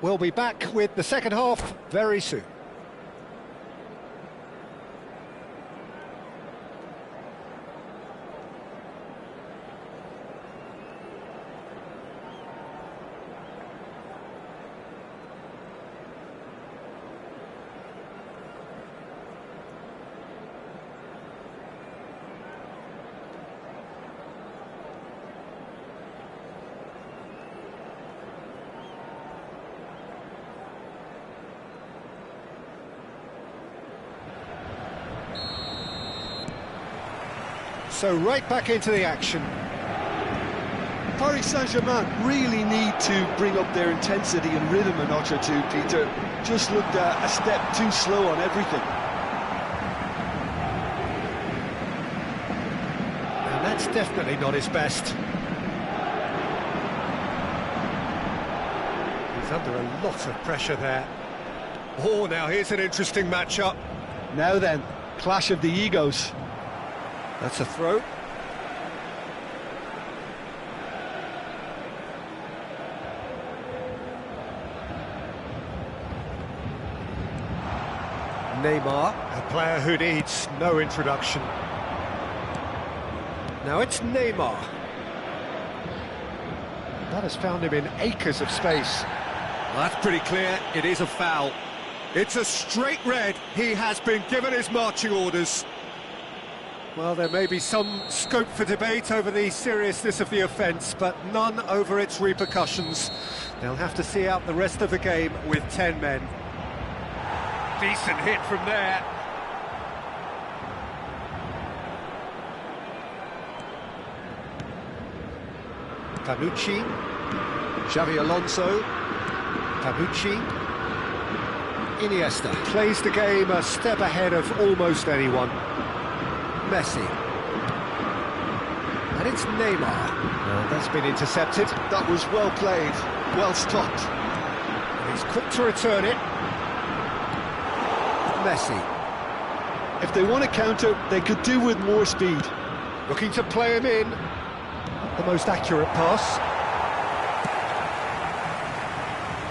We'll be back with the second half very soon. So right back into the action. Paris Saint-Germain really need to bring up their intensity and rhythm a notch or two, Peter. Just looked a step too slow on everything. And that's definitely not his best. He's under a lot of pressure there. Oh, now here's an interesting matchup. Now then, clash of the egos. That's a throw. Neymar, a player who needs no introduction. Now it's Neymar. That has found him in acres of space. Well, that's pretty clear, it is a foul. It's a straight red, he has been given his marching orders. Well, there may be some scope for debate over the seriousness of the offence, but none over its repercussions. They'll have to see out the rest of the game with 10 men. Decent hit from there. Panucci, Xavi Alonso, Panucci, Iniesta. Plays the game a step ahead of almost anyone. Messi. And it's Neymar. That's been intercepted. That was well played, well stopped. He's quick to return it. Messi. If they want to counter, they could do with more speed. Looking to play him in. The most accurate pass.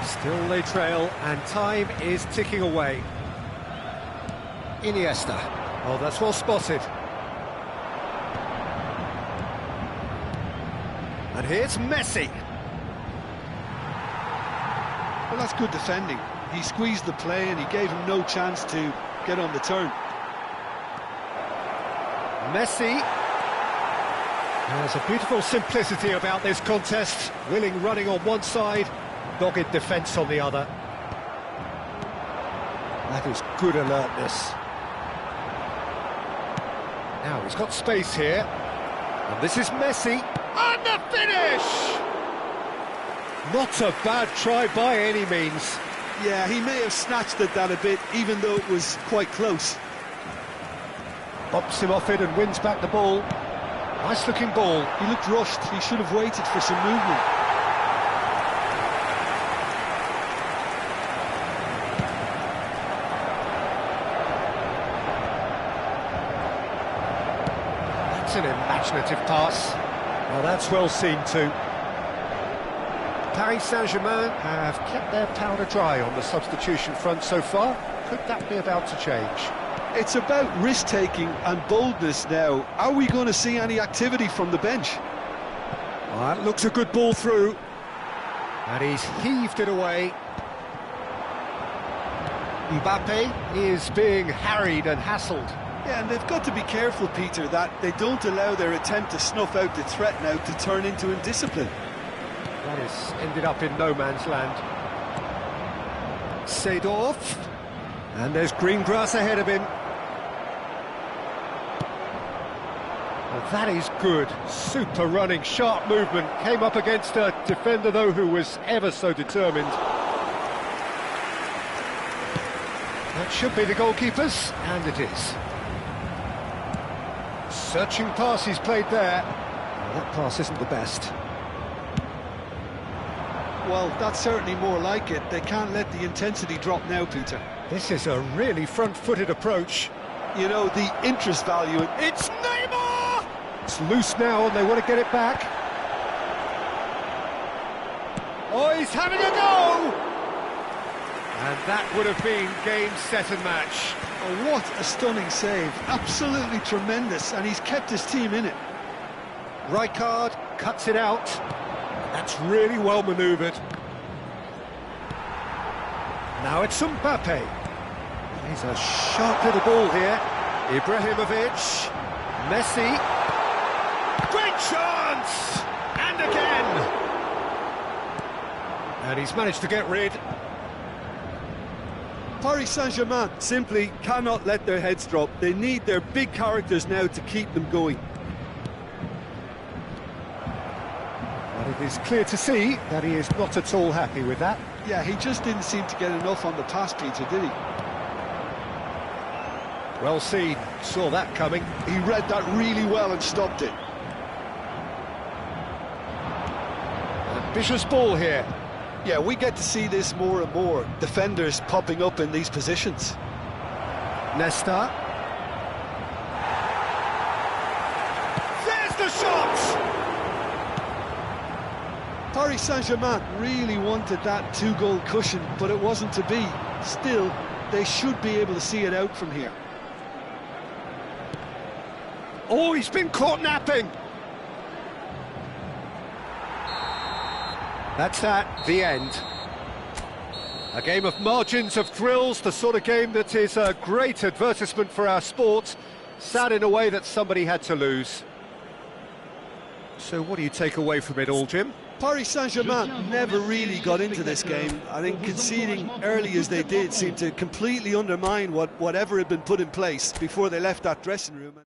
Still they trail, and time is ticking away. Iniesta. Oh, that's well spotted. And here's Messi. Well, that's good defending. He squeezed the play and he gave him no chance to get on the turn. Messi. There's a beautiful simplicity about this contest. Willing running on one side, dogged defence on the other. That is good alertness. Now he's got space here. And this is Messi. And the finish! Not a bad try by any means. Yeah, he may have snatched at that a bit, even though it was quite close. Bops him off it and wins back the ball. Nice looking ball. He looked rushed. He should have waited for some movement. That's an imaginative pass. Well, that's well seen too. Paris Saint-Germain have kept their powder dry on the substitution front so far. Could that be about to change? It's about risk-taking and boldness now. Are we going to see any activity from the bench? Well, that looks a good ball through. And he's heaved it away. Mbappe is being harried and hassled. Yeah, and they've got to be careful, Peter, that they don't allow their attempt to snuff out the threat now to turn into indiscipline. That has ended up in no man's land. Seedorf. And there's green grass ahead of him. Well, that is good. Super running, sharp movement. Came up against a defender, though, who was ever so determined. That should be the goalkeeper's, and it is. Searching pass he's played there. Well, that pass isn't the best. Well, that's certainly more like it. They can't let the intensity drop now, Peter. This is a really front-footed approach. You know, the interest value... It's Neymar! It's loose now and they want to get it back. Oh, he's having a go! And that would have been game, set and match. Oh, what a stunning save. Absolutely tremendous, and he's kept his team in it. Rijkaard cuts it out. That's really well manoeuvred. Now it's Mbappe. He's a sharp little ball here. Ibrahimovic. Messi. Great chance! And again! And he's managed to get rid. Paris Saint-Germain simply cannot let their heads drop. They need their big characters now to keep them going. But it is clear to see that he is not at all happy with that. Yeah, he just didn't seem to get enough on the pass, Peter, did he? Well seen, saw that coming. He read that really well and stopped it. Ambitious ball here. Yeah, we get to see this more and more. Defenders popping up in these positions. Nesta. There's the shot! Paris Saint-Germain really wanted that two-goal cushion, but it wasn't to be. Still, they should be able to see it out from here. Oh, he's been caught napping! That's the end. A game of margins of thrills, the sort of game that is a great advertisement for our sport. Sad in a way that somebody had to lose. So what do you take away from it all, Jim? Paris Saint-Germain never really got into this game. I think conceding early as they did seemed to completely undermine whatever had been put in place before they left that dressing room.